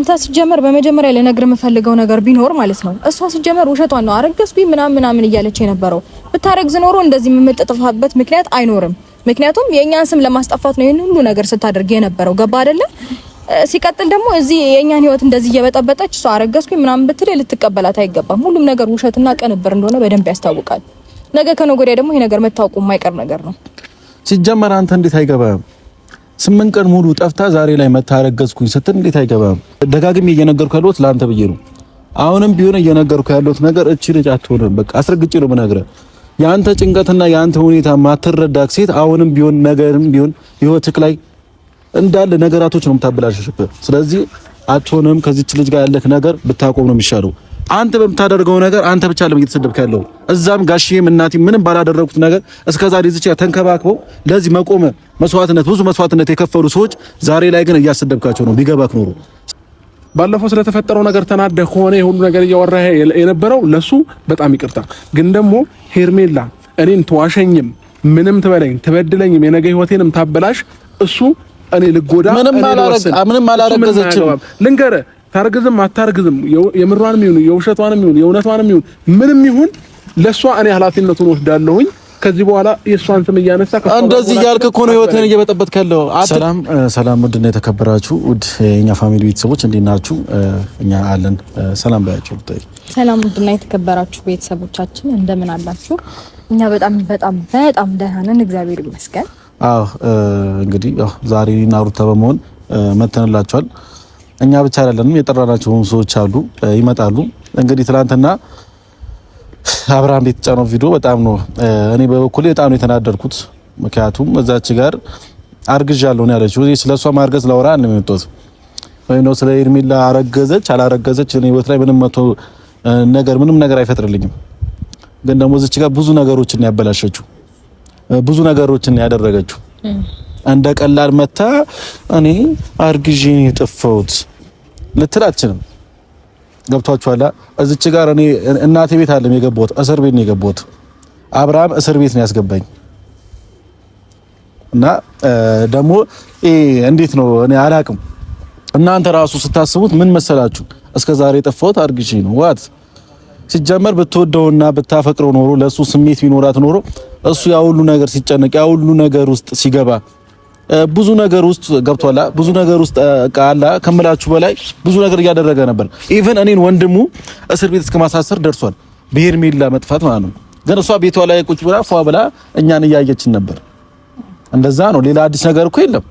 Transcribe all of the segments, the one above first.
አንተ ሲጀመር በመጀመሪያ ለነገር የምፈልገው ነገር ቢኖር ማለት ነው እሷ ሲጀመር ውሸቷን ነው አረገዝኩኝ ምናምን እያለች የነበረው ብታረግዝ ኖሮ እንደዚህ የምትጠፋበት ምክንያት አይኖርም ምክንያቱም የኛን ስም ለማስጠፋት ነው ይሄን ሁሉ ነገር ስታደርግ የነበረው ገባ አይደለ ሲቀጥል ደግሞ እዚህ የኛን ህይወት እንደዚህ እየበጠበጠች እሷ አረገዝኩኝ ምናምን ብትል ልትቀበላት አይገባም ሁሉም ነገር ውሸትና ቀንብር እንደሆነ በደንብ ያስታውቃል ነገ ከነገ ወዲያ ደግሞ ይሄ ነገር መታወቁ የማይቀር ነው ሲጀመር አንተ እንዴት አይገባም 8 ቀን ሙሉ ጠፍታ ዛሬ ላይ መታረገዝኩኝ ስትል እንዴት አይገባም ደጋግሜ እየነገርኩ ያለሁት ለአንተ ብዬ ነው አሁንም ቢሆን እየነገርኩ ያለሁት ነገር እቺ ልጅ አትሆንም በቃ አስረግጬ ነው የምነግርህ ያንተ ጭንቀትና ያንተ ሁኔታ ማትረዳክ ሴት አሁንም ቢሆን ነገርም ቢሆን ህይወትክ ላይ እንዳለ ነገራቶች ነው የምታበላሽብህ ስለዚህ አትሆንም ከዚች ልጅ ጋር ያለክ ነገር ብታቆም ነው የሚሻለው አንተ በምታደርገው ነገር አንተ ብቻ ለምን እየተሰደብክ ያለው እዛም ጋሽዬም እናቴም ምንም ባላደረኩት ነገር እስከዛሬ እዚች ተንከባክበው ለዚህ መቆም ብዙ መስዋዕትነት የከፈሉ ሰዎች ዛሬ ላይ ግን እያሰደብካቸው ነው ቢገባክ ኖሮ ባለፈው ስለተፈጠረው ነገር ተናደህ ከሆነ የሁሉ ነገር እያወራህ የነበረው ለሱ በጣም ይቅርታ ግን ደግሞ ሄርሜላ እኔን ተዋሸኝም ምንም ትበለኝ ትበድለኝም የነገ ህይወቴንም ታበላሽ እሱ እኔ ልጎዳ ምንም አላረገዘችም ልንገርህ ታርግዝም አታርግዝም የምሯንም ይሁን የውሸቷንም ይሁን የእውነቷንም ይሁን ምንም ይሁን ለሷ እኔ ኃላፊነቱን ወስዳለሁኝ ከዚህ በኋላ የሷን ስም እያነሳ እንደዚህ ያልክ እኮ ነው ህይወትን እየበጠበጥክ ያለው ሰላም ውድና የተከበራችሁ ውድ የኛ ፋሚሊ ቤተሰቦች እንዴት ናችሁ እኛ አለን ሰላም ባያችሁ ሰላም ውድና የተከበራችሁ ቤተሰቦቻችን እንደምን አላችሁ እኛ በጣም ደህና ነን እግዚአብሔር ይመስገን አዎ እንግዲህ ዛሬ ሩታ በመሆን መተንላችኋል እኛ ብቻ አይደለንም የጠራናቸው ሰዎች አሉ ይመጣሉ እንግዲህ ትላንትና አብርሃም ቤት ጫነው ቪዲዮ በጣም ነው እኔ በበኩሌ በጣም ነው የተናደርኩት ምክንያቱም እዛች ጋር አርግዣለሁ ነው ያለችው ስለሷ ማርገዝ ላወራ ነው የመጣሁት ወይ ነው ስለ ሄርሜላ አረገዘች አላረገዘች እኔ ህይወት ላይ ምንም ነገር አይፈጥርልኝም ግን ደግሞ እዚች ጋር ብዙ ነገሮችን ያበላሸችው ብዙ ነገሮችን ያደረገችው እንደ ቀላል መታ እኔ አርግዤ የጠፋሁት ልትላችንም ገብቷችኋል እዚች ጋር እኔ እናቴ ቤት አለም የገባሁት እስር ቤት ነው የገባሁት አብርሃም እስር ቤት ነው ያስገባኝ እና ደግሞ እንዴት ነው እኔ አላቅም እናንተ ራሱ ስታስቡት ምን መሰላችሁ እስከዛሬ የጠፋሁት አርግዤ ነው ዋት ሲጀመር ብትወደውና ብታፈቅረው ኖሮ ለሱ ስሜት ቢኖራት ኖሮ እሱ ያ ሁሉ ነገር ሲጨነቅ ያ ሁሉ ነገር ውስጥ ሲገባ ብዙ ነገር ውስጥ ገብቷላ ብዙ ነገር ውስጥ ቃላ ከመላችሁ በላይ ብዙ ነገር እያደረገ ነበር ኢቭን እኔን ወንድሙ እስር ቤት እስከማሳሰር ደርሷል በሄርሜላ መጥፋት ማለት ነው ግን እሷ ቤቷ ላይ ቁጭ ብላ ፏ ብላ እኛን እያየችን ነበር እንደዛ ነው ሌላ አዲስ ነገር እኮ የለም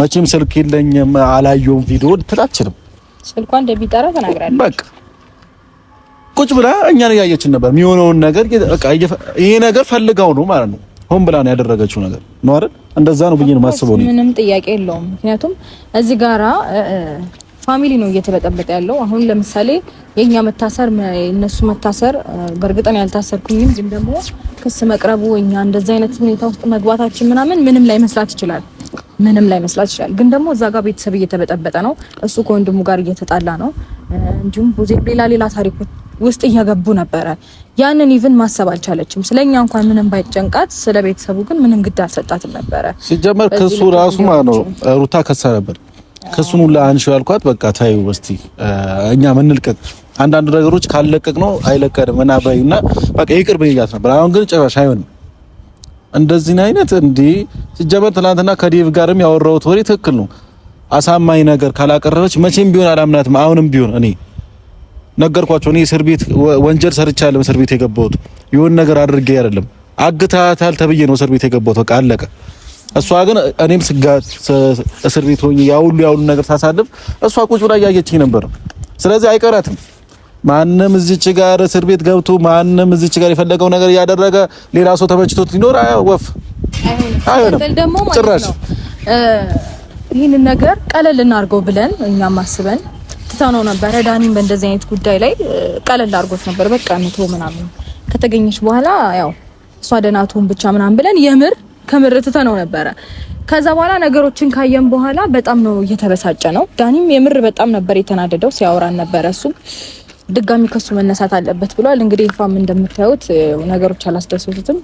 መቼም ስልክ የለኝም አላየውም ቪዲዮ ትላችንም ስልኳን እንደሚጠራ ተናግራለች በቃ ቁጭ ብላ እኛን እያየችን ነበር የሚሆነውን ነገር በቃ ይሄ ነገር ፈልጋው ነው ማለት ነው ሆን ብላ ነው ያደረገችው ነገር ነው አይደል እንደዛ ነው ብዬ ነው ማስበው ነው ምንም ጥያቄ የለውም ምክንያቱም እዚህ ጋራ ፋሚሊ ነው እየተበጠበጠ ያለው አሁን ለምሳሌ የኛ መታሰር እነሱ መታሰር በርግጠን ያልታሰርኩኝም ግን ደግሞ ክስ መቅረቡ እኛ እንደዛ አይነት ሁኔታ ውስጥ መግባታችን ምንም ላይ መስላት ይችላል ግን ደግሞ እዛ ጋር ቤተሰብ እየተበጠበጠ ነው እሱ ከወንድሙ ጋር እየተጣላ ነው እንዲሁም ሌላ ታሪኮች ውስጥ እየገቡ ነበር ያንን ኢቭን ማሰብ አልቻለችም ስለኛ እንኳን ምንም ባይጨንቃት ስለ ቤተሰቡ ግን ምንም ግድ አልሰጣትም ነበር ሲጀመር ከሱ ራሱ ማለት ነው ሩታ ከሳ ነበር ከሱን ሁላ አንሺው ያልኳት በቃ ታዩ እስቲ እኛ ምን ልቀቅ አንዳንድ ነገሮች ካልለቀቅ ነው አይለቀድም እና ባይና በቃ ይቅር በይያት ነበር አሁን ግን ጨራሽ አይሆንም እንደዚህ አይነት እንዴ ሲጀመር ትናንትና ከዴቭ ጋርም ያወራሁት ወሬ ትክክል ነው አሳማኝ ነገር ካላቀረበች መቼም ቢሆን አላምናትም አሁንም ቢሆን እኔ ነገርኳቸው እኔ እስር ቤት ወንጀል ሰርቻለሁ እስር ቤት የገባሁት የሆነ ነገር አድርጌ አይደለም አግታታል ተብዬ ነው እስር ቤት የገባሁት በቃ አለቀ እሷ ግን እኔም ስጋት እስር ቤት ሆኜ ያው ሁሉ ነገር ሳሳልፍ እሷ ቁጭ ብላ ያየችኝ ነበር ስለዚህ አይቀራትም ማንንም እዚች ጋር እስር ቤት ገብቶ ማንንም እዚች ጋር የፈለገው ነገር ያደረገ ሌላ ሰው ተመችቶት ሊኖር ወፍ አይሆንም ደግሞ ማለት ነው ይሄንን ነገር ቀለል እናርገው ብለን እኛም አስበን ትታነው ነበር ዳኒም በእንደዚህ አይነት ጉዳይ ላይ ቀለል አርጎት ነበር በቃ ነው ምናምን ከተገኘች በኋላ ያው እሷ ደናቱን ብቻ ምናምን ብለን ከምር ትታነው ነበር ከዛ በኋላ ነገሮችን ካየን በኋላ በጣም ነው እየተበሳጨ ነው ዳኒም የምር በጣም ነበር የተናደደው ሲያወራን ነበር እሱ ድጋሚ ከሱ መነሳት አለበት ብሏል። እንግዲህ ይፋም እንደምታዩት ነገሮች አላስደሰቱትም።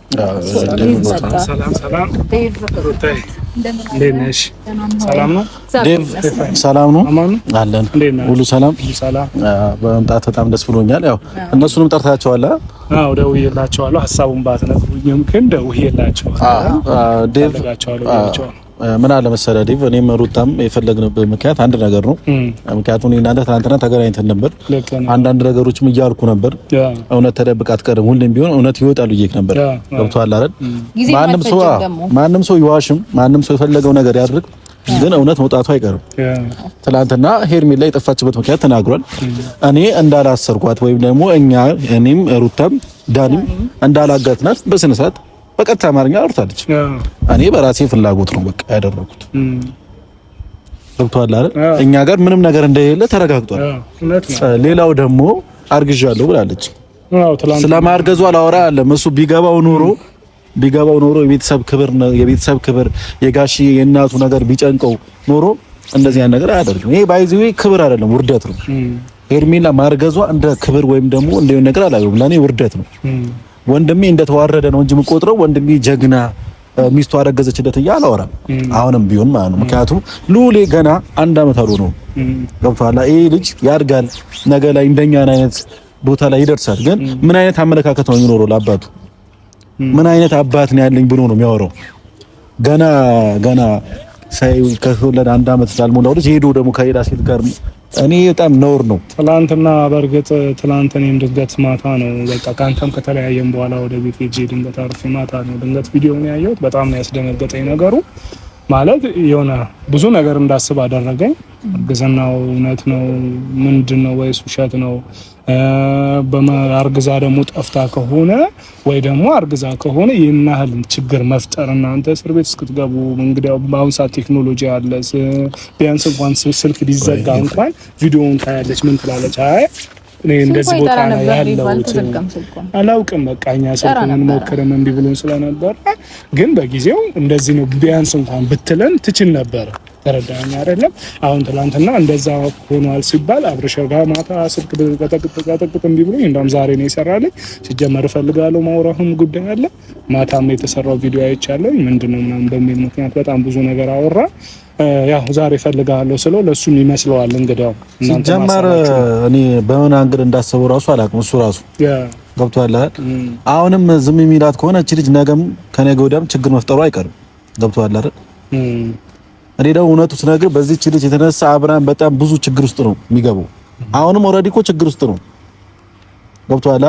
ሰላም እንደነሽ ሰላም ነው ዴቭ ሰላም ነው አለን ሁሉ ሰላም በመምጣት በጣም ደስ ብሎኛል። ያው እነሱንም ጠርታቸዋል። አዎ ደውዬላቸዋለሁ። ሐሳቡን ባትነግሩኝም ግን ደውዬላቸዋለሁ። ዴቭ ምን አለ መሰለህ ዴቭ እኔም ሩታም የፈለግንበት ምክንያት አንድ ነገር ነው። ምክንያቱም እኔ እናንተ ትናንትና ተገናኝተን ነበር። አንዳንድ ነገሮችም እያልኩ ነበር። እውነት ተደብቃ አትቀርም፣ ሁሌም ቢሆን እውነት ይወጣል ብዬሽ ነበር። ገብቶሃል አይደል? ማንም ሰው ይዋሽም፣ ማንም ሰው የፈለገው ነገር ያድርግ፣ ግን እውነት መውጣቱ አይቀርም። ትናንትና ሄርሜላ የጠፋችበት ምክንያት ተናግሯል። እኔ እንዳላሰርኳት ወይም ደግሞ እኔም ሩታም ዳኒም እንዳላጋትናት በስነ ስርዓት በቀጥታ አማርኛ አውርታለች። እኔ በራሴ ፍላጎት ነው በቃ ያደረኩት። ገብቶሃል አይደል? እኛ ጋር ምንም ነገር እንደሌለ ተረጋግጧል። ሌላው ደግሞ አርግዣለሁ ብላለች። ስለማርገዟ አላወራ አለ እሱ ቢገባው ኖሮ የቤተሰብ ክብር የጋሺ የእናቱ ነገር ቢጨንቀው ኖሮ እንደዚህ ያን ነገር አያደርግም። ይሄ ባይዚው ክብር አይደለም ውርደት ነው። ሄርሜላ ማርገዟ እንደ ክብር ወይም ደግሞ እንደ ነገር አላየውም። ለኔ ውርደት ነው። ወንድሜ እንደተዋረደ ነው እንጂ የምቆጥረው ወንድሜ ጀግና ሚስቱ አረገዘችለት እያለ አላወራም። አሁንም ቢሆን ማለት ነው። ምክንያቱም ሉሌ ገና 1 አመት አልሆነውም። ገብቶሃል? ይሄ ልጅ ያድጋል፣ ነገ ላይ እንደኛ አይነት ቦታ ላይ ይደርሳል። ግን ምን አይነት አመለካከት ነው የሚኖረው ለአባቱ? ምን አይነት አባት ነው ያለኝ ብሎ ነው የሚያወራው? ገና ከወለደ 1 አመት ሳልሞላው ልጅ ሄዶ ደግሞ ከሌላ ሴት ጋር እኔ በጣም ነውር ነው። ትላንትና በርግጥ እኔም ድንገት ማታ ነው በቃ ካንተም ከተለያየም በኋላ ወደ ቤት ሄጄ ድንገት አርፌ ማታ ነው ድንገት ቪዲዮውን ያየሁት። በጣም ነው ያስደነገጠኝ ነገሩ። ማለት የሆነ ብዙ ነገር እንዳስብ አደረገኝ። እርግዝናው እውነት ነው ምንድነው ወይስ ውሸት ነው? በማርግዛ ደግሞ ጠፍታ ከሆነ ወይ ደግሞ አርግዛ ከሆነ ይህን ያህል ችግር መፍጠር እናንተ እስር ቤት እስክትገቡ እንግዲህ በአሁን ሰዓት ቴክኖሎጂ አለ። ቢያንስ እንኳን ስልክ ቢዘጋ እንኳን ቪዲዮውን ታያለች። ምን ትላለች? አይ እኔ እንደዚህ ቦታ ነው ያለሁት አላውቅም። በቃ እኛ ስልኩን ሞክረን እንዲህ ብሎን ስለነበር ግን በጊዜው እንደዚህ ነው ቢያንስ እንኳን ብትለን ትችል ነበር። ተረዳኝ አይደለም? አሁን ትላንትና እንደዛ ሆኗል ሲባል አብርሽ ጋር ማታ ስልክ ተቀጥቅጥ እንዲህ ብሎኝ እንደውም ዛሬ ነው ይሰራልኝ። ሲጀመር እፈልጋለሁ ማውራቱም ጉዳይ አለ። ማታም የተሰራው ቪዲዮ አይቻለሁ። ምንድነው ምናምን በሚል ምክንያት በጣም ብዙ ነገር አወራ። ያው ዛሬ እፈልጋለሁ ስለው ለሱም ይመስለዋል እንግዲያው ሲጀመር እኔ በምን አንግል እንዳሰበው ራሱ አላውቅም። እሱ ራሱ ገብቶሃል አይደል? አሁንም ዝም የሚላት ከሆነ እቺ ልጅ ነገም ከነገ ወዲያም ችግር መፍጠሩ አይቀርም። ገብቶሃል አይደል? እኔ ደግሞ እውነቱ ስነግር በዚህች ልጅ የተነሳ አብርሃም በጣም ብዙ ችግር ውስጥ ነው የሚገባው። አሁንም ኦልሬዲ እኮ ችግር ውስጥ ነው። ገብቶሃል?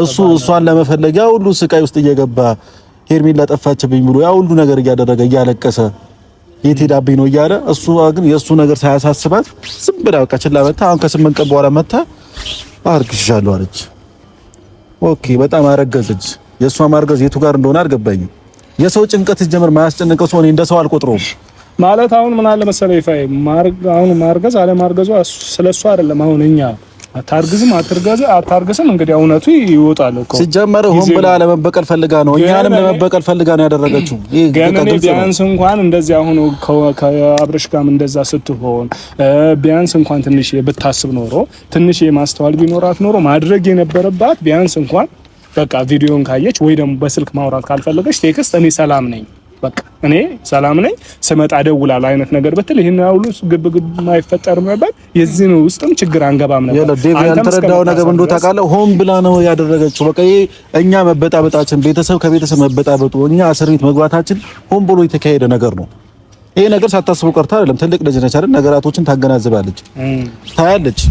እሷን ለመፈለግ ያ ሁሉ ስቃይ ውስጥ እየገባ ሄርሜላ ጠፋችብኝ ብሎ ያ ሁሉ ነገር እያደረገ እያለቀሰ የት ሄዳብኝ ነው እያለ እሱ ግን የእሱ ነገር ሳያሳስባት ዝም ብላ በቃ ችላ መታ። አሁን ከ8 ቀን በኋላ መታ አርግዣለሁ አለች። ኦኬ በጣም አረገዘች። የእሷ ማርገዝ የቱ ጋር እንደሆነ አልገባኝም። የሰው ጭንቀት ጀመር ማያስጨንቀው ሰው እኔ እንደ ሰው አልቆጥረውም። ማለት አሁን ምን አለ መሰለኝ ይፋይ አሁን ማርገዝ አለ ማርገዟ ስለሷ አይደለም። አሁን እኛ አታርግዝም አታርግዝም እንግዲህ እውነቱ ይወጣል እኮ። ሲጀመር ሆን ብላ ለመበቀል ፈልጋ ነው፣ እኛንም ለመበቀል ፈልጋ ነው ያደረገችው። ቢያንስ እንኳን እንደዚህ አሁን ከአብርሽ ጋርም እንደዛ ስትሆን ቢያንስ እንኳን ትንሽ ብታስብ ኖሮ ትንሽ ማስተዋል ቢኖራት ኖሮ ማድረግ የነበረባት ቢያንስ እንኳን በቃ ቪዲዮን ካየች ወይ ደግሞ በስልክ ማውራት ካልፈለገች ቴክስት እኔ ሰላም ነኝ በቃ እኔ ሰላም ነኝ ስመጣ ደውላለሁ አይነት ነገር ብትል ይሄን ያውሉ ግብግብ ማይፈጠርም ነበር። የዚህ ነው ውስጥም ችግር አንገባም ነበር። አንተ ተረዳው ነገር እንደው ታውቃለህ፣ ሆን ብላ ነው ያደረገችው። በቃ እኛ መበጣበጣችን ቤተሰብ ከቤተሰብ መበጣበጡ እኛ እስር ቤት መግባታችን ሆን ብሎ የተካሄደ ነገር ነው። ይሄ ነገር ሳታስበው ቀርታ አይደለም። ትልቅ ልጅ ነች አይደል? ነገራቶችን ታገናዝባለች፣ ታያለች።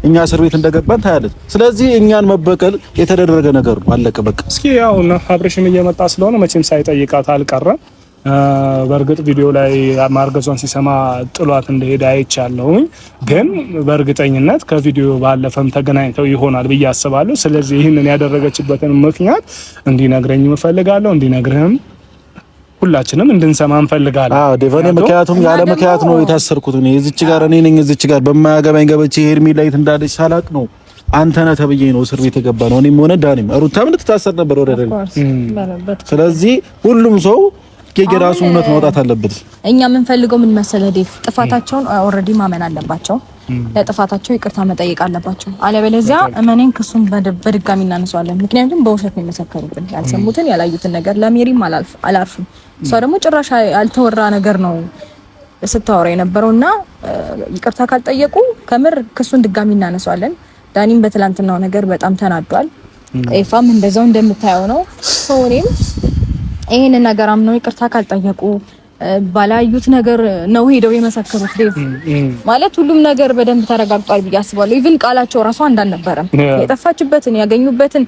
እኛ እስር ቤት እንደገባን ታያለች። ስለዚህ እኛን መበቀል የተደረገ ነገር ነው። አለቀ በቃ። እስኪ ያው አብርሽም እየመጣ ስለሆነ መቼም ሳይጠይቃት አልቀረም። በእርግጥ ቪዲዮ ላይ ማርገዟን ሲሰማ ጥሏት እንደሄደ አይቻለሁኝ። ግን በእርግጠኝነት ከቪዲዮ ባለፈም ተገናኝተው ይሆናል ብዬ አስባለሁ። ስለዚህ ይህንን ያደረገችበትን ምክንያት እንዲነግረኝ እፈልጋለሁ፣ እንዲነግርህም ሁላችንም እንድንሰማ እንፈልጋለን። ዴቫኔ ምክንያቱም ያለ ምክንያት ነው የታሰርኩት። እዚች ጋር እኔ ነኝ እዚች ጋር በማያገባኝ ገብቼ ሄርሜላ የት እንዳለች ሳላቅ ነው አንተ ነህ ተብዬ ነው እስር ቤት የገባ ነው። እኔም ሆነ ዳኒም ሩታም ልትታሰር ነበር ወደ ደል። ስለዚህ ሁሉም ሰው የራሱ እውነት ማውጣት አለበት። እኛ የምንፈልገው ምን መሰለህ ዴቭ፣ ጥፋታቸውን ኦልሬዲ ማመን አለባቸው። ለጥፋታቸው ይቅርታ መጠየቅ አለባቸው። አለበለዚያ እመኔን ክሱን በድጋሚ እናነሳዋለን። ምክንያቱም በውሸት ነው የመሰከሩብን። ያልሰሙትን ያላዩትን ነገር ለሜሪም አላልፍም። እሷ ደግሞ ጭራሽ ያልተወራ ነገር ነው ስታወራ የነበረውና ይቅርታ ካልጠየቁ ከምር ክሱን ድጋሚ እናነሳዋለን። ዳኒም በትላንትናው ነገር በጣም ተናዷል። ኤፋም እንደዛው እንደምታየው ነው። እኔም ይሄን ነገር አምነው ይቅርታ ካልጠየቁ ባላዩት ነገር ነው ሄደው የመሰከሩት። ዴቭ ማለት ሁሉም ነገር በደንብ ተረጋግጧል ብዬ አስባለሁ። ኢቭን ቃላቸው ራሱ አንድ አልነበረም። የጠፋችበትን ያገኙበትን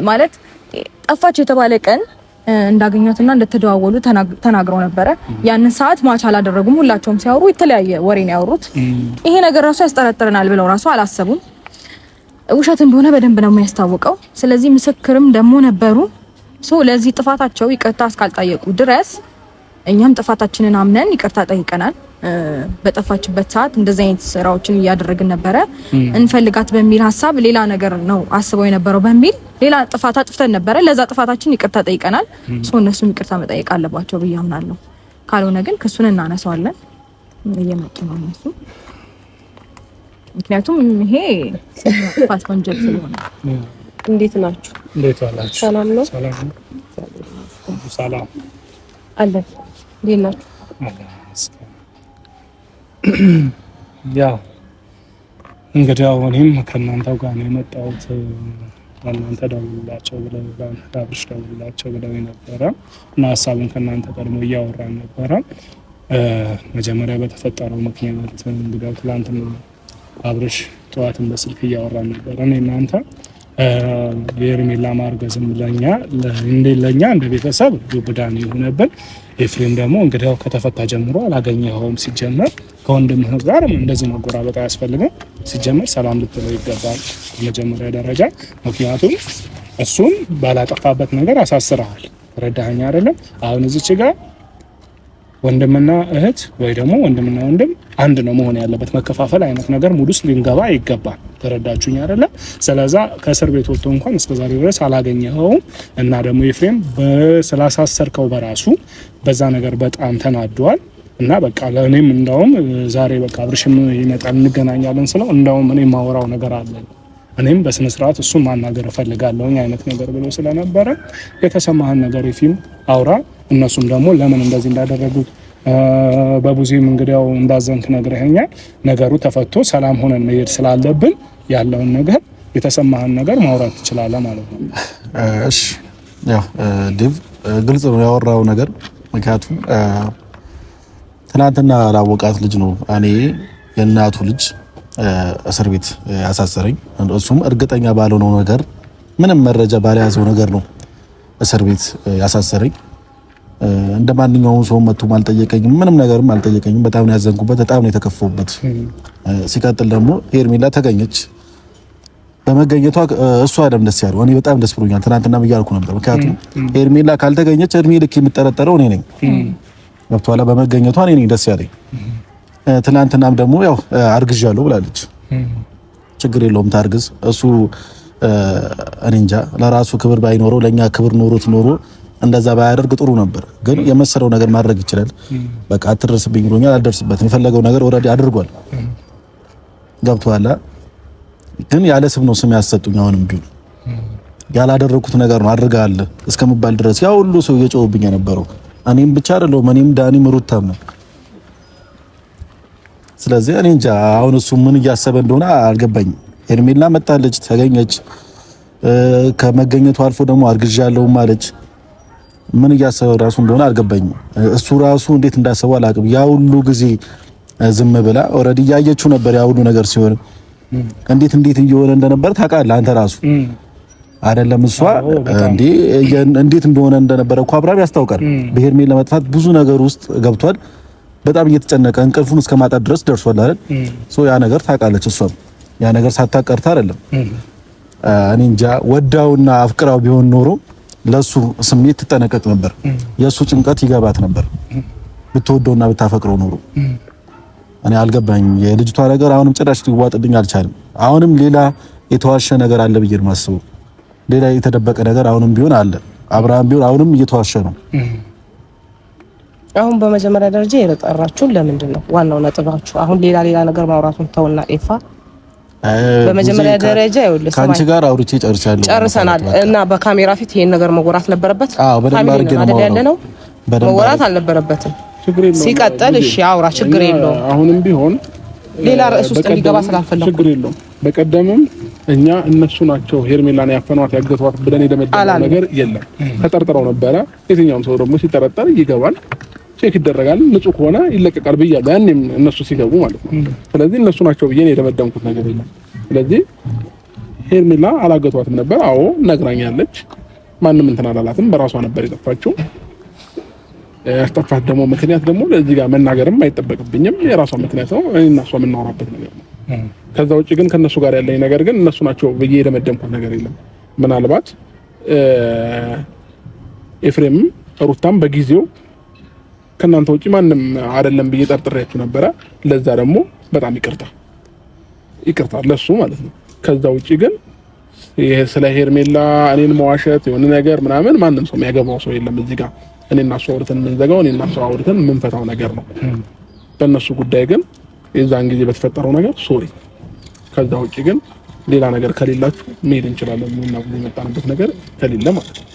ማለት ጠፋች የተባለ ቀን እንዳገኙትና እንደተደዋወሉ ተናግረው ነበረ። ያንን ሰዓት ማች አላደረጉም። ሁላቸውም ሲያወሩ የተለያየ ወሬ ነው ያወሩት። ይሄ ነገር ራሱ ያስጠረጥረናል ብለው ራሱ አላሰቡም። ውሸት እንደሆነ በደንብ ነው የሚያስታውቀው። ስለዚህ ምስክርም ደግሞ ነበሩ። ለዚህ ጥፋታቸው ይቅርታ እስካልጠየቁ ድረስ እኛም ጥፋታችንን አምነን ይቅርታ ጠይቀናል። በጠፋችበት ሰዓት እንደዚህ አይነት ስራዎችን እያደረግን ነበረ። እንፈልጋት በሚል ሀሳብ ሌላ ነገር ነው አስበው የነበረው በሚል ሌላ ጥፋት አጥፍተን ነበረ። ለዛ ጥፋታችን ይቅርታ ጠይቀናል። እነሱም ይቅርታ መጠየቅ አለባቸው ብዬ አምናለሁ። ካልሆነ ግን ክሱን እናነሳዋለን። እየመጡ ነው እነሱ። ምክንያቱም ይሄ ጥፋት ወንጀል ስለሆነ። እንዴት ናችሁ? እንዴት ዋላችሁ? ሰላም ነው? ሰላም አለ። እንዴት ናችሁ? ያው እንግዲህ እኔም ከእናንተው ጋር ነው የመጣሁት። እናንተ ደውላቸው ብለው አብርሽ ደውላቸው ብለው ነበረ እና ሀሳቡን ከእናንተ ቀድሞ እያወራን ነበረ። መጀመሪያ በተፈጠረው ምክንያት እንግዲህ ትላንትና አብርሽ ጠዋትን በስልክ እያወራን ነበረ እኔ እናንተ የሄርሜላ ማርገዝም ለኛ እንደ ቤተሰብ ዱብዳን የሆነብን። ኤፍሬም ደግሞ እንግዲህ ከተፈታ ጀምሮ አላገኘኸውም። ሲጀመር ከወንድምህ ጋር እንደዚህ መጎራበጥ አያስፈልግም። ሲጀመር ሰላም ልትለው ይገባል በመጀመሪያ ደረጃ። ምክንያቱም እሱን ባላጠፋበት ነገር አሳስረሃል። ተረዳኸኝ አይደለም? አሁን እዚች ጋር ወንድምና እህት ወይ ደግሞ ወንድምና ወንድም አንድ ነው መሆን ያለበት። መከፋፈል አይነት ነገር ሙድ ውስጥ ሊንገባ አይገባም። ተረዳችሁኝ አይደለ? ስለዛ ከእስር ቤት ወጥቶ እንኳን እስከዛሬ ድረስ አላገኘኸውም እና ደግሞ ኤፍሬም ስላሳሰርከው በራሱ በዛ ነገር በጣም ተናዷል እና በቃ ለእኔም እንደውም ዛሬ በቃ አብርሽም ይመጣል እንገናኛለን ስለው እንደውም እኔ ማወራው ነገር አለ እኔም በስነ ስርዓት እሱን ማናገር እፈልጋለሁ አይነት ነገር ብሎ ስለነበረ የተሰማህን ነገር ኤፍሬም አውራ። እነሱም ደግሞ ለምን እንደዚህ እንዳደረጉት በቡዚም እንግዲያው እንዳዘንክ ነግረኸኛል። ነገሩ ተፈቶ ሰላም ሆነን መሄድ ስላለብን ያለውን ነገር የተሰማህን ነገር ማውራት ትችላለህ ማለት ነው። እሺ ያው ዴቭ ግልጽ ነው ያወራው ነገር። ምክንያቱም ትናንትና ላወቃት ልጅ ነው እኔ የእናቱ ልጅ እስር ቤት ያሳሰረኝ። እሱም እርግጠኛ ባልሆነው ነገር ምንም መረጃ ባልያዘው ነገር ነው እስር ቤት ያሳሰረኝ። እንደ ማንኛውም ሰው መጥቶም አልጠየቀኝም፣ ምንም ነገርም አልጠየቀኝም። በጣም ነው ያዘንኩበት፣ በጣም ነው የተከፈውበት። ሲቀጥል ደግሞ ሄርሜላ ተገኘች። በመገኘቷ እሷ አይደለም ደስ ያለው፣ እኔ በጣም ደስ ብሎኛል። ትናንትና ብያልኩ ነበር። ምክንያቱም ሄርሜላ ካልተገኘች እድሜ ልክ የምጠረጠረው እኔ ነኝ። ገብቶሃል? በመገኘቷ እኔ ነኝ ደስ ያለኝ። ትናንትናም ደግሞ ያው አርግዣለሁ ብላለች። ችግር የለውም ታርግዝ። እሱ እኔ እንጃ ለራሱ ክብር ባይኖረው ለኛ ክብር ኖሮት ኖሮ እንደዛ ባያደርግ ጥሩ ነበር። ግን የመሰለው ነገር ማድረግ ይችላል። በቃ አትደርስብኝ ብሎኛል፣ አልደርስበትም። የፈለገው ነገር ኦልሬዲ አድርጓል። ገብቶሃል? ግን ያለ ስም ነው ስም ያሰጡኝ። አሁንም ቢሆን ያላደረኩት ነገር ነው አድርጋል እስከምባል ድረስ ያው ሁሉ ሰው እየጮህብኝ የነበረው እኔም ብቻ አይደለም፣ እኔም ዳኒም ሩታም ነው። ስለዚህ እኔ እንጃ አሁን እሱ ምን እያሰበ እንደሆነ አልገባኝም። ሄርሜላ መጣለች፣ ተገኘች። ከመገኘቱ አልፎ ደግሞ አርግዣለሁ ማለች። ምን እያሰበ ራሱ እንደሆነ አልገባኝም። እሱ ራሱ እንዴት እንዳሰበው አላውቅም። ያ ሁሉ ጊዜ ዝም ብላ ኦልሬዲ እያየችው ነበር። ያ ሁሉ ነገር ሲሆን እንዴት እየሆነ እንደነበር ታውቃለህ አንተ ራሱ አይደለም እሷ እንዴት እንደሆነ እንደነበረ እኮ አብራም ያስታውቃል። በሄርሜላ ለመጥፋት ብዙ ነገር ውስጥ ገብቷል። በጣም እየተጨነቀ እንቅልፉን እስከ ማጣት ድረስ ደርሷል አይደል? ያ ነገር ታውቃለች። እሷም ያ ነገር ሳታቀርታ አይደለም። እኔ እንጃ ወዳውና አፍቅራው ቢሆን ኖሮ ለሱ ስሜት ትጠነቀቅ ነበር። የሱ ጭንቀት ይገባት ነበር ብትወደውና ብታፈቅረው ኖሮ። እኔ አልገባኝም የልጅቷ ነገር አሁንም ጭራሽ ሊዋጥልኝ አልቻለም። አሁንም ሌላ የተዋሸ ነገር አለ ብዬ ነው የማስበው። ሌላ የተደበቀ ነገር አሁንም ቢሆን አለ። አብርሃም ቢሆን አሁንም እየተዋሸ ነው። አሁን በመጀመሪያ ደረጃ የጠራችሁ ለምንድን ነው? ዋናው ነጥባችሁ አሁን ሌላ ነገር ማውራቱን ተውና ኤፋ በመጀመሪያ ደረጃ ይኸውልህ ካንቺ ጋር አውርቼ ጨርሰናል እና በካሜራ ፊት ይሄን ነገር መወራት ነበረበት? አዎ በደንብ አድርጌ ነው ያለነው። መወራት አልነበረበትም። ሲቀጥል እሺ አውራ ችግር የለውም። አሁንም ቢሆን ሌላ ርዕስ ውስጥ ሊገባ ስላልፈለኩ ችግር የለውም። በቀደምም እኛ እነሱ ናቸው ሄርሜላን ያፈኗት ያገቷት ብለን የደመደመው ነገር የለም። ተጠርጥረው ነበረ። የትኛውም ሰው ደግሞ ሲጠረጠር ይገባል፣ ቼክ ይደረጋል፣ ንጹህ ከሆነ ይለቀቃል ብያለሁ። ያኔም እነሱ ሲገቡ ማለት ነው። ስለዚህ እነሱ ናቸው ብዬ ነው የደመደምኩት ነገር የለም። ስለዚህ ሄርሜላ አላገቷትም ነበር። አዎ ነግራኛለች። ማንም እንትን አላላትም። በራሷ ነበር የጠፋችው። ያስጠፋት ደግሞ ምክንያት ደግሞ ለዚህ ጋር መናገርም አይጠበቅብኝም። የራሷ ምክንያት ነው። እኔና እሷ የምናወራበት ነገር ነው። ከዛ ውጪ ግን ከነሱ ጋር ያለኝ ነገር ግን እነሱ ናቸው ብዬ የደመደምኩት ነገር የለም። ምናልባት ኤፍሬም ሩታም በጊዜው ከናንተ ውጪ ማንም አይደለም ብዬ ጠርጥሬያችሁ ነበረ። ለዛ ደግሞ በጣም ይቅርታ ለሱ ማለት ነው። ከዛ ውጪ ግን ይሄ ስለ ሄርሜላ እኔን መዋሸት የሆነ ነገር ምናምን ማንም ሰው የሚያገባው ሰው የለም። እዚህ ጋር እኔና እሱ አውርተን የምንዘጋው እኔና እሱ አውርተን የምንፈታው ነገር ነው። በእነሱ ጉዳይ ግን የዛን ጊዜ በተፈጠረው ነገር ሶሪ። ከዛ ውጪ ግን ሌላ ነገር ከሌላችሁ መሄድ እንችላለን። ምንና ብዙ የመጣንበት ነገር ከሌለ ማለት ነው።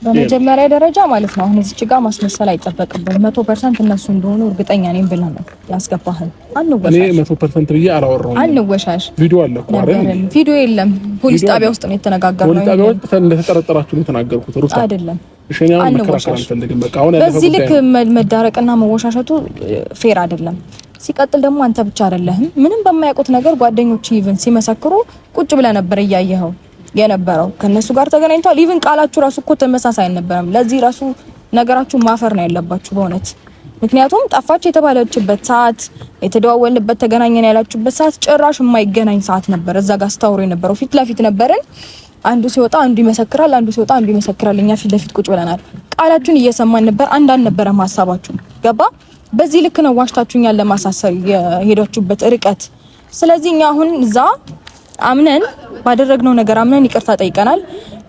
በመጀመሪያ ደረጃ ማለት ነው አሁን እዚህ ጋር ማስመሰል አይጠበቅብን። 100% እነሱ እንደሆኑ እርግጠኛ ነኝ ብለህ ነው ያስገባህን። አንወሻሽ። እኔ 100% ብዬ አላወራሁም። አንወሻሽ። ቪዲዮ አለ እኮ አይደል? ቪዲዮ የለም። ፖሊስ ጣቢያ ውስጥ ነው የተነጋገርነው። ፖሊስ ጣቢያ ውስጥ እንደተጠረጠራችሁ ነው የተናገርኩት። ሩታ አይደለም። እሺኛው መከራከር አልፈልግም። በቃ አሁን በዚህ ልክ መዳረቅና መወሻሸቱ ፌር አይደለም። ሲቀጥል ደግሞ አንተ ብቻ አይደለህም። ምንም በማያውቁት ነገር ጓደኞች ኢቭን ሲመሰክሩ ቁጭ ብለህ ነበር እያየኸው የነበረው። ከነሱ ጋር ተገናኝቷል። ኢቭን ቃላችሁ ራሱ እኮ ተመሳሳይ አልነበረም። ለዚህ ራሱ ነገራችሁ ማፈር ነው ያለባችሁ በእውነት። ምክንያቱም ጠፋች የተባለችበት ሰዓት፣ የተደዋወልንበት ተገናኘን ያላችሁበት ሰዓት ጭራሽ የማይገናኝ ሰዓት ነበር። እዛ ጋር ስታወሩ የነበረው ፊት ለፊት ነበርን። አንዱ ሲወጣ አንዱ ይመሰክራል፣ አንዱ ሲወጣ አንዱ ይመሰክራል። እኛ ፊት ለፊት ቁጭ ብለናል። ቃላችሁን እየሰማን ነበር። አንድ አልነበረም ሐሳባችሁ። ገባ? በዚህ ልክ ነው ዋሽታችሁኛል ለማሳሰር የሄዳችሁበት ርቀት። ስለዚህ እኛ አሁን እዛ አምነን ባደረግነው ነገር አምነን ይቅርታ ጠይቀናል።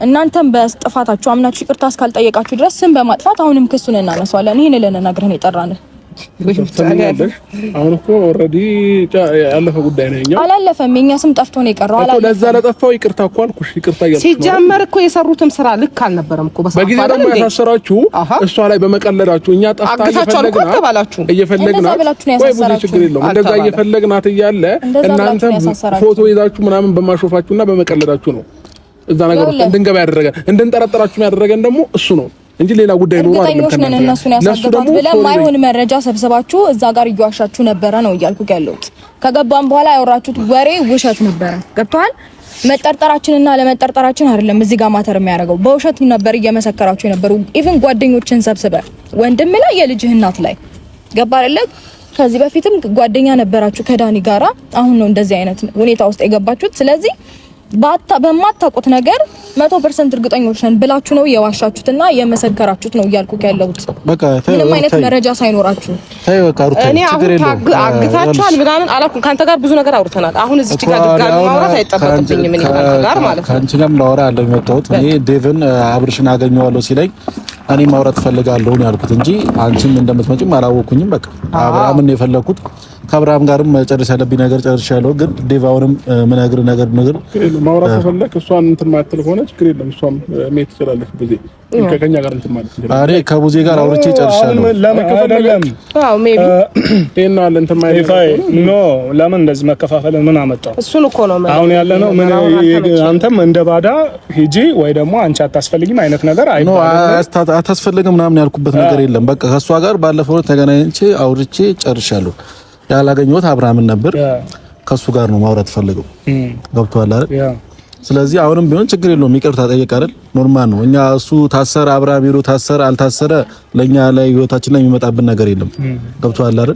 እናንተም በጥፋታችሁ አምናችሁ ይቅርታ እስካልጠየቃችሁ ድረስ ስም በማጥፋት አሁንም ክሱን እናነሳዋለን። ይሄን ለነገርህን የጠራን አሁን እኮ ኦልሬዲ ያለፈ ጉዳይ ነው። እኛ አላለፈም። የኛ ስም ጠፍቶ ነው የቀረው። አላለፈም። ለዛ ለጠፋው ይቅርታ እኮ አልኩሽ። ይቅርታ እያልኩ ሲጀመር እኮ የሰሩትም ስራ ልክ አልነበረም እኮ በጊዜ ደግሞ ያሳሰራችሁ እሷ ላይ በመቀለዳችሁ እኛ ጠፍታ እየፈለግናት ወይ ብዙ ችግር የለውም። እንደዛ እየፈለግናት እያለ እናንተ ፎቶ ይዛችሁ ምናምን በማሾፋችሁና በመቀለዳችሁ ነው እዛ ነገር ውስጥ እንድንገባ ያደረገን እንድንጠረጠራችሁ ያደረገን ደግሞ እሱ ነው እንጂ ሌላ ጉዳይ ነው አይደለም። ከነሱ እነሱን ያሳደዱት ብለን ማይሆን መረጃ ሰብስባችሁ እዛ ጋር እያዋሻችሁ ነበረ ነው እያልኩ ያለሁት። ከገባን በኋላ ያወራችሁት ወሬ ውሸት ነበረ። ገብቷል? መጠርጠራችንና ለመጠርጠራችን አይደለም እዚህ ጋር ማተር የሚያደርገው። በውሸት ነበር እየመሰከራችሁ የነበሩ። ኢቭን ጓደኞችን ሰብስበ ወንድም ላይ የልጅህ እናት ላይ ገባ አይደለ? ከዚህ በፊትም ጓደኛ ነበራችሁ ከዳኒ ጋራ። አሁን ነው እንደዚህ አይነት ሁኔታ ውስጥ የገባችሁት። ስለዚህ በማታውቁት ነገር 100% እርግጠኞች ነን ብላችሁ ነው የዋሻችሁትና የመሰከራችሁት ነው እያልኩ ያለሁት። በቃ ምንም አይነት መረጃ ሳይኖራችሁ እኔ አሁን አግታችኋል ምናምን አላልኩም። ካንተ ጋር ብዙ ነገር አውርተናል። አሁን እዚህ ጋር ድጋሚ ማውራት አይጠበቅብኝም። እኔ ካንተ ጋር ማለት ነው ካንቺ ጋርም ላወራ አለ የመጣሁት። እኔ ዴቭን አብርሽን አገኘዋለሁ ሲለኝ እኔ ማውራት ፈልጋለሁ ነው ያልኩት እንጂ አንቺም እንደምትመጪም አላወኩኝም። በቃ አብርሃምን ነው የፈለኩት። ከአብርሃም ጋርም መጨረስ ያለብኝ ነገር ጨርሻለሁ። ግን ዴቫውንም ምነግር ነገር ማውራት ተፈለክ እሷን እንትን ማትል ሆነ ችግር የለም። እሷም ሜት ትችላለች። ብዙ ከኛ ጋር እንትን ማለት ነው። አሬ ከቡዜ ጋር አውርቼ ጨርሻለሁ። ለምን ከፈለለም አዎ ሜቢ እና እንትን ማለት ኖ ለምን እንደዚህ መከፋፈል ምን አመጣው? እሱን እኮ ነው አሁን ያለ ነው። ምን አንተም እንደ ባዳ ሂጂ ወይ ደግሞ አንቺ አታስፈልጊም አይነት ነገር አይባልም። አታስፈልግም ምናምን ያልኩበት ነገር የለም። በቃ ከሷ ጋር ባለፈው ተገናኝቼ አውርቼ ጨርሻለሁ። ያላገኘሁት አብርሃምን ነበር። ከሱ ጋር ነው ማውራት ፈልገው ገብቷል አይደል? ስለዚህ አሁንም ቢሆን ችግር የለውም። ይቅርታ ጠይቅ አይደል? ኖርማል ነው። እኛ እሱ ታሰረ አብርሃም ይሩ ታሰረ አልታሰረ ለኛ ላይ ህይወታችን ላይ የሚመጣብን ነገር የለም። ገብቷል አይደል?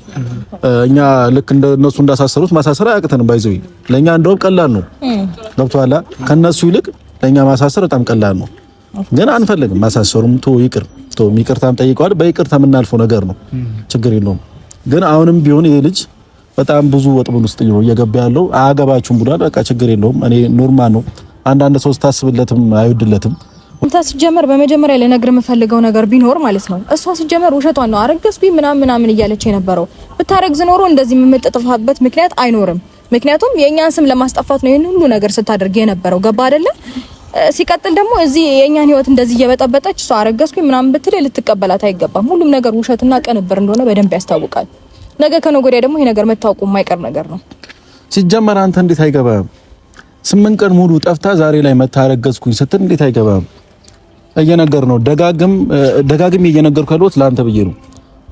እኛ ልክ እንደነሱ እንዳሳሰሩት ማሳሰር አያቅተንም። ባይዘው ለኛ እንደውም ቀላል ነው። ገብቷል። ከነሱ ይልቅ ለኛ ማሳሰር በጣም ቀላል ነው። ግን አንፈልግም ማሳሰሩም። ይቅርታም ጠይቀዋል። በይቅርታ የምናልፈው ነገር ነው። ችግር የለውም። ግን አሁንም ቢሆን ይሄ ልጅ በጣም ብዙ ወጥመድ ውስጥ ነው እየገባ ያለው። አያገባችሁም ብሏል። በቃ ችግር የለውም። እኔ ኖርማል ነው። አንዳንድ ሰው ስታስብለትም አይወድለትም አንተ ሲጀመር በመጀመሪያ ለነገር የምፈልገው ነገር ቢኖር ማለት ነው እሷ ሲጀመር ውሸቷን ነው አረገዝኩኝ ምናምን እያለች የነበረው ብታረግዝ ኖሮ እንደዚህ የምትጠፋበት ምክንያት አይኖርም ምክንያቱም የኛን ስም ለማስጠፋት ነው ይሄን ሁሉ ነገር ስታደርግ የነበረው ገባ አይደለ ሲቀጥል ደግሞ እዚህ የኛን ህይወት እንደዚህ እየበጠበጠች እሷ አረገዝኩኝ ምናምን ብትል ልትቀበላት አይገባም ሁሉም ነገር ውሸትና ቀንብር እንደሆነ በደንብ ያስታውቃል ነገ ከነገ ወዲያ ደግሞ ይሄ ነገር መታወቁ የማይቀር ነገር ነው ሲጀመር አንተ እንዴት አይገባም 8 ቀን ሙሉ ጠፍታ ዛሬ ላይ መታረገዝኩኝ ስትል እንዴት አይገባም እየነገር ነው ደጋግም እየነገርኩ ያለሁት ለአንተ ብዬ ነው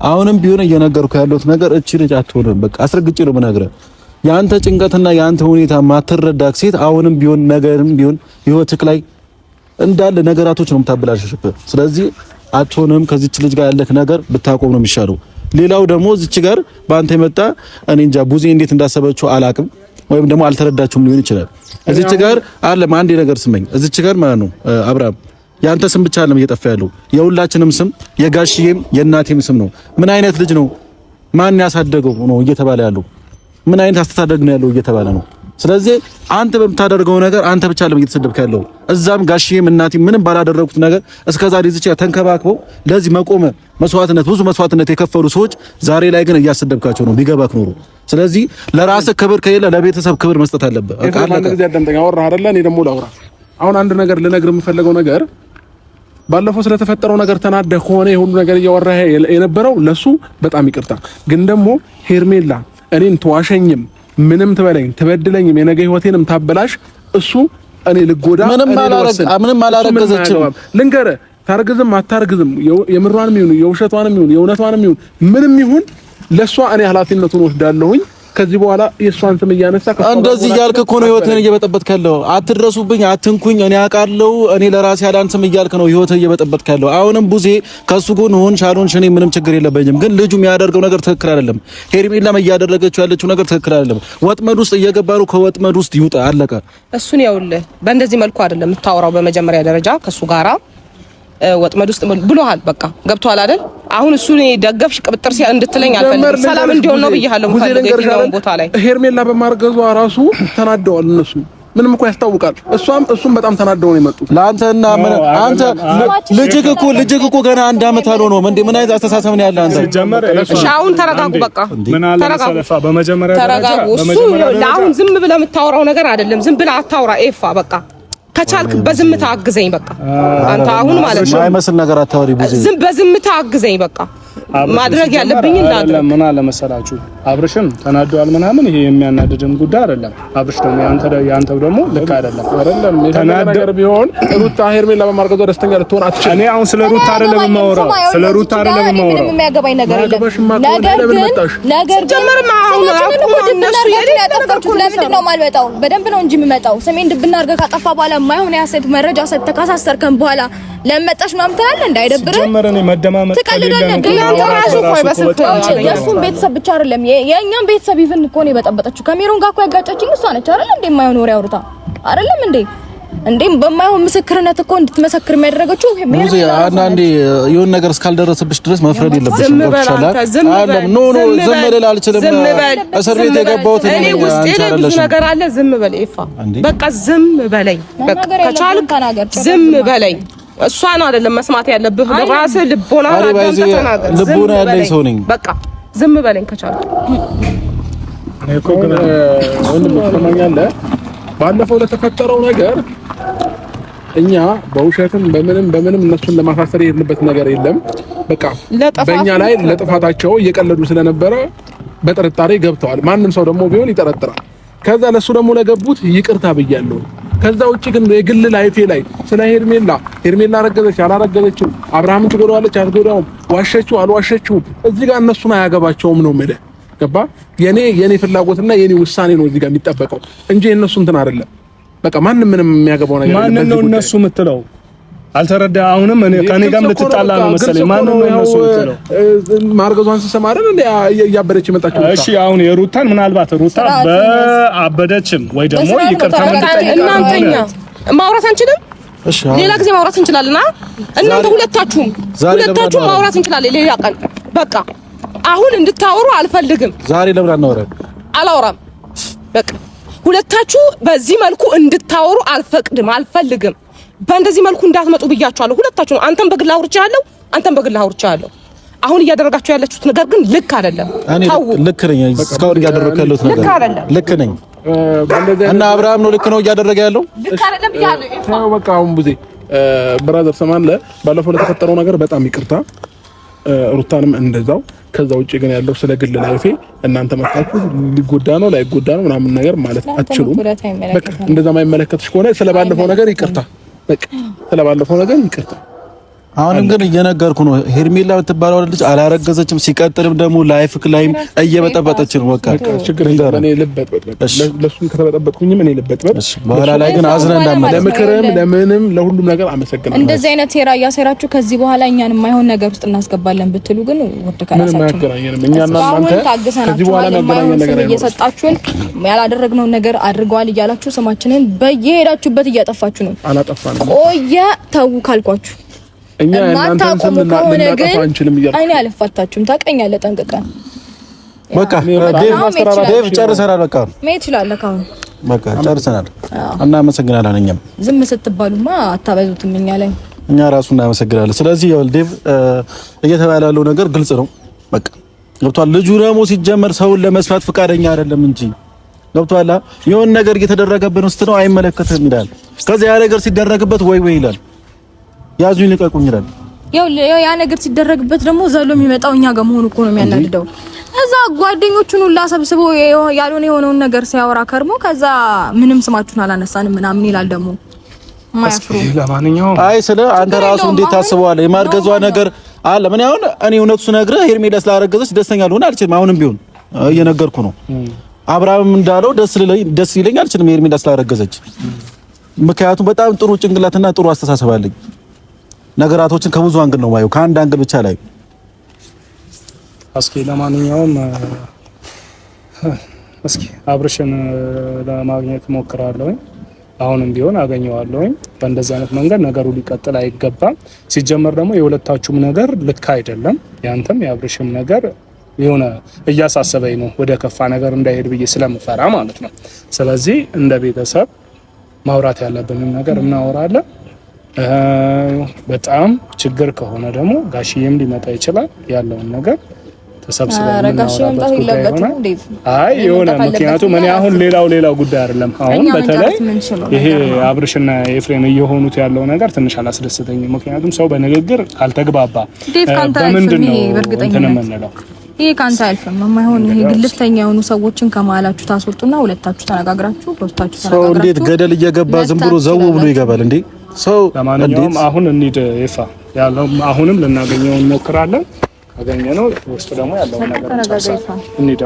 አሁንም ቢሆን እየነገርኩ ያለሁት ነገር እቺ ልጅ አትሆንም በቃ አስረግጬ ነው የምነግርህ ያንተ ጭንቀትና ያንተ ሁኔታ ማትረዳክ ሴት አሁንም ቢሆን ነገርም ቢሆን ህይወትክ ላይ እንዳለ ነገራቶች ነው የምታበላሽሽበት ስለዚህ አትሆንም ከዚች ልጅ ጋር ያለክ ነገር ብታቆም ነው የሚሻለው ሌላው ደግሞ እዚች ጋር ባንተ የመጣ እኔ እንጃ ቡዜ እንዴት እንዳሰበችው አላቅም ወይም ደግሞ አልተረዳችሁም ሊሆን ይችላል እዚች ጋር አለ አንድ ነገር ስመኝ እዚች ጋር ማለት ነው አብርሃም ያንተ ስም ብቻ አይደለም እየጠፋ ያለው የሁላችንም ስም የጋሽዬም የእናቴም ስም ነው ምን አይነት ልጅ ነው ማን ያሳደገው ነው እየተባለ ያለው ምን አይነት አስተዳደግ ነው ያለው እየተባለ ነው ስለዚህ አንተ በምታደርገው ነገር አንተ ብቻ አይደለም እየተሰደብክ ያለው እዛም ጋሽዬም እናቴም ምንም ባላደረጉት ነገር እስከዛሬ እዚች ተንከባክበው ለዚህ መቆመ መስዋዕትነት ብዙ መስዋዕትነት የከፈሉ ሰዎች ዛሬ ላይ ግን እያሰደብካቸው ነው ቢገባክ ኖሮ ስለዚህ ለራስህ ክብር ከሌለ ለቤተሰብ ክብር መስጠት አለበት አንድ ጊዜ አዳምጠኝ አወራህ አይደለ እኔ ደግሞ ላውራ አሁን አንድ ነገር ልነግርህ የምፈልገው ነገር ባለፈው ስለተፈጠረው ነገር ተናደህ ከሆነ የሁሉ ነገር እያወራህ የነበረው ለሱ በጣም ይቅርታ ግን ደግሞ ሄርሜላ እኔን ተዋሸኝም ምንም ትበለኝ ትበድለኝም የነገ ህይወቴንም ታበላሽ እሱ እኔ ልጎዳ ምንም አላረገዘችም ልንገርህ ታርግዝም አታርግዝም የምሯንም ይሁን የውሸቷንም ይሁን የእውነቷንም ይሁን ምንም ይሁን ለሷ እኔ ኃላፊነቱን ወስዳለሁኝ ከዚህ በኋላ የሷን ስም እያነሳ እንደዚህ እያልክ እኮ ነው ህይወትህን እየበጠበጥክ ያለው አትድረሱብኝ አትንኩኝ እኔ አውቃለሁ እኔ ለራሴ ያዳን ስም እያልክ ነው ህይወትህን እየበጠበጥክ ያለው አሁንም ቡዜ ከሱ ጎን ሆን ሻሎንሽ እኔ ምንም ችግር የለብኝም ግን ልጁ የሚያደርገው ነገር ትክክል አይደለም ሄርሜላም እያደረገችው ያለችው ነገር ትክክል አይደለም ወጥመድ ውስጥ እየገባ ነው ከወጥመድ ውስጥ ይውጣ አለቀ እሱን ያውልህ በእንደዚህ መልኩ አይደለም የምታወራው በመጀመሪያ ደረጃ ከሱ ጋራ ወጥመድ ውስጥ ብሎሃል በቃ ገብቷል አይደል አሁን እሱ ነው ደገፍሽ ቅብጥር ሲያ እንድትለኝ አልፈልግም ሰላም እንዲሆን ነው ብዬሃለሁ የትኛውን ቦታ ላይ ሄርሜላ በማርገዟ ራሱ ተናደዋል እነሱ ምንም እኮ ያስታውቃል እሱም በጣም ተናደው ነው የመጡት ለአንተና አንተ ልጅክ እኮ ገና 1 አመት አልሆነውም እንዴ ምን አይነት አስተሳሰብ ነው ያለ አንተ እሺ አሁን ተረጋጉ በቃ ተረጋጉ በመጀመሪያ እሱ አሁን ዝም ብለህ የምታወራው ነገር አይደለም ዝም ብለህ አታውራ ኤፋ በቃ ከቻልክ በዝምታ አግዘኝ በቃ አንተ አሁን ማለት ነው አይመስል ነገር አታወሪ ብዙ በዝምታ አግዘኝ በቃ ማድረግ ያለብኝ እንዳለ ምን አለ መሰላችሁ አብርሽም ተናዷል ምናምን ይሄ የሚያናድድም ጉዳይ አይደለም አብርሽ ደግሞ ያንተው ደግሞ ልክ አይደለም ተናደር ቢሆን ሩታ ሄርሜላ በማርገዟ ደስተኛ ልትሆን አትችልም እኔ አሁን ስለ ሩታ አይደለም የማወራው ስለ ሩታ አይደለም የማወራው ምንም የሚያገባኝ ነገር የለም ነገር ጀመርማ አሁን እነሱ ያጠፋችሁ ለምንድን ነው የማልመጣው በደንብ ነው እንጂ የምመጣው ስሜን ድብና አድርገህ ካጠፋ በኋላ የማይሆን ያሰት መረጃ ተካሳስተርከን በኋላ ለመጣሽ ምናምን ትላለህ እንዳይደብርህ ጀመረ ነው መደማመጥ ራሱ ቆይ በስልክ የእሱን ቤተሰብ ብቻ አይደለም የእኛም ቤተሰብ ይፍን እኮ ነው የበጠበጠችው ከሜሮን ጋር እኮ ያጋጨችኝ እሷ ነች አይደል እንዴ የማይሆን ወሬ አውርታ አይደለም እንዴ በማይሆን ምስክርነት እኮ እንድትመሰክር የሚያደርገችው ሙዚ አንዳንዴ የሆነ ነገር እስካልደረሰብሽ ድረስ መፍረድ የለብሽም ዝም በል አልችልም እስር ቤት የገባሁት እኔ ውስጤ ላይ ብዙ ነገር አለ ዝም በል ኤፋ በቃ ዝም በለኝ በቃ ከቻልክ ዝም በለኝ እሷን አይደለም መስማት ያለብህ ራስህ ልቦና ተናገር ልቦና ያለኝ ሰው ነኝ በቃ ዝም በለኝ ከቻልክ እኮ ግን ወንድም ተማኛለህ ባለፈው ለተፈጠረው ነገር እኛ በውሸትም በምንም እነሱን ለማሳሰር የሄድንበት ነገር የለም በቃ በእኛ ላይ ለጥፋታቸው እየቀለዱ ስለነበረ በጥርጣሬ ገብተዋል ማንም ሰው ደግሞ ቢሆን ይጠረጥራል ከዛ ለሱ ደግሞ ለገቡት ይቅርታ ብያለሁ ከዛ ውጪ ግን የግል ላይፌ ላይ ስለ ሄርሜላ አረገዘች አላረገዘችም አብርሃምን ትጎዳዋለች አትጎዳውም ዋሸችው አልዋሸችው እዚህ ጋር እነሱን አያገባቸውም ነው ማለት ገባ የኔ ፍላጎትና የኔ ውሳኔ ነው እዚህ ጋር የሚጠበቀው እንጂ እነሱ እንትን አይደለም በቃ ማንም ምንም የሚያገባው ነገር ማን ነው እነሱ የምትለው አልተረዳ አሁንም እኔ ከኔ ጋር ልትጣላ ነው መሰለኝ ማን ነው እነሱ የምትለው ማርገዟን ሲሰማ አይደል እንዴ እያበደች መጣችሁ እሺ አሁን የሩታን ምናልባት ሩታ በአበደችም ወይ ደግሞ ይቅርታ እናንተኛ ማውራት አንችልም እሺ ሌላ ጊዜ ማውራት እንችላለን እናንተ ሁለታችሁም ማውራት እንችላለን ሌላ ቀን በቃ አሁን እንድታወሩ አልፈልግም ዛሬ ለምን አላወራም በቃ ሁለታችሁ በዚህ መልኩ እንድታወሩ አልፈልግም በእንደዚህ መልኩ እንዳትመጡ ብያችኋለሁ ሁለታችሁ። አንተም በግል አውርቻለሁ። አሁን እያደረጋችሁ ያላችሁት ነገር ግን ልክ አይደለም። ታው ልክ ነኝ። እስካሁን እያደረኩ ያለሁት ነገር ልክ ነኝ እና አብርሃም ነው ልክ ነው እያደረገ ያለው ልክ አይደለም ብያለሁ። ታው በቃ አሁን ቡዜ ብራዘር ሰማን ባለፈው ለተፈጠረው ነገር በጣም ይቅርታ። ሩታንም እንደዛው። ከዛ ውጪ ግን ያለው ስለ ግል ላይፌ እናንተ መጣችሁ ሊጎዳ ነው ላይጎዳ ነው ምናምን ነገር ማለት አትችሉም። በቃ እንደዛ ማይመለከትሽ ከሆነ ስለባለፈው ነገር ይቅርታ። በቃ ስለባለፈው ነገር ይቅርታ። አሁንም ግን እየነገርኩ ነው ሄርሜላ የምትባለው ልጅ አላረገዘችም። ሲቀጥልም ደግሞ ላይፍ ክላይም እየበጠበጠች ነው። በቃ ችግር የለም። እኔ ልበጥበጥ ለሱም ከተበጠበጥኩኝም እኔ ልበጥበጥ። በኋላ ላይ ግን አዝነን እንዳመጣ ለምክርም ለምንም ለሁሉም ነገር አመሰግናለሁ። እንደዚህ አይነት ሴራ እያሰራችሁ ከዚህ በኋላ እኛን የማይሆን ነገር ውስጥ እናስገባለን ብትሉ ግን ወደ ካላሳችሁ ምንም አያገናኘንም። እኛና እናንተ ከዚህ በኋላ የሚያገናኘን ነገር አይኖርም። እየሰጣችሁን ያላደረግነው ነገር አድርገዋል እያላችሁ ስማችንን በየሄዳችሁበት እያጠፋችሁ ነው። አላጠፋንም። ቆየ ተው ካልኳችሁ እኛ እናንተን ልናጠፋ አንችልም እያልኩ አይኔ አልፋታችሁም። ታውቀኛለህ ጠንቅቀን። በቃ ዴቭ ጨርሰናል። በቃ መሄድ ትችላለህ። ካሁን በቃ ጨርሰናል። እናመሰግናለን። እኛም ዝም ስትባሉማ አታበዙትም እኛ ላይ። እኛ ራሱ እናመሰግናለን። ስለዚህ ያው ዴቭ እየተባለ ያለው ነገር ግልጽ ነው። በቃ ገብቷል። ልጁ ደግሞ ሲጀመር ሰውን ለመስማት ፍቃደኛ አይደለም እንጂ ገብቷል። የሆነ ነገር እየተደረገብን ውስጥ ነው አይመለከትም ይላል። ከዛ ያ ነገር ሲደረግበት ወይ ይላል ያዙኝ ልቀቁኝ ይላል። ያ ነገር ሲደረግበት ደግሞ ዘሎ የሚመጣው እኛ ጋር መሆኑ እኮ ነው የሚያናድደው። እዛ ጓደኞቹን ሁላ ሰብስቦ ያልሆነ የሆነውን ነገር ሲያወራ ከርሞ ከዛ ምንም ስማችሁን አላነሳንም ምናምን ይላል ደግሞ ማያፍሩ። ለማንኛውም አይ ስለ አንተ ራሱ እንዴት ታስበዋለህ? የማርገዟ ነገር አለ። ምን ያሁን እኔ እውነቱ ነግረህ ሄርሜላ ስላረገዘች ደስተኛ ልሆን አልችልም። አሁንም ቢሆን እየነገርኩ ነው። አብርሃም እንዳለው ደስ ይለኝ አልችልም ሄርሜላ ስላረገዘች። ምክንያቱም በጣም ጥሩ ጭንቅላትና ጥሩ አስተሳሰብ አለኝ። ነገራቶችን ከብዙ አንግል ነው ማየው፣ ከአንድ አንግል ብቻ ላይ። እስኪ ለማንኛውም እስኪ አብርሽን ለማግኘት ሞክራለሁ። አሁንም ቢሆን አገኘዋለሁ። በእንደዚህ አይነት መንገድ ነገሩ ሊቀጥል አይገባም። ሲጀመር ደግሞ የሁለታችሁም ነገር ልክ አይደለም። ያንተም የአብርሽም ነገር የሆነ እያሳሰበኝ ነው፣ ወደ ከፋ ነገር እንዳይሄድ ብዬ ስለምፈራ ማለት ነው። ስለዚህ እንደ ቤተሰብ ማውራት ያለብንን ነገር እናወራለን። በጣም ችግር ከሆነ ደግሞ ጋሽዬም ሊመጣ ይችላል። ያለውን ነገር ተሰብስበን እናወራበት ጉዳይ ሆነ። አይ የሆነ ምክንያቱም እኔ አሁን ሌላው ጉዳይ አይደለም። አሁን በተለይ ይሄ አብርሽና ኤፍሬም እየሆኑት ያለው ነገር ትንሽ አላስደስተኝም። ምክንያቱም ሰው በንግግር ካልተግባባ በምንድን ነው እንትን የምንለው? ይሄ ካንተ አልፈም የማይሆን ይሄ ግልፍተኛ የሆኑ ሰዎችን ከመሀላችሁ ታስወጡና ሁለታችሁ ተነጋግራችሁ ፖስታችሁ ተነጋግራችሁ። ሰው እንዴት ገደል እየገባ ዝም ብሎ ዘው ብሎ ይገባል እንዴ? ሰው ለማንኛውም አሁን እንሂድ ይፋ ያለው አሁንም ልናገኘው እንሞክራለን። ካገኘነው ውስጥ ደግሞ ያለው ነገር እንሂድ።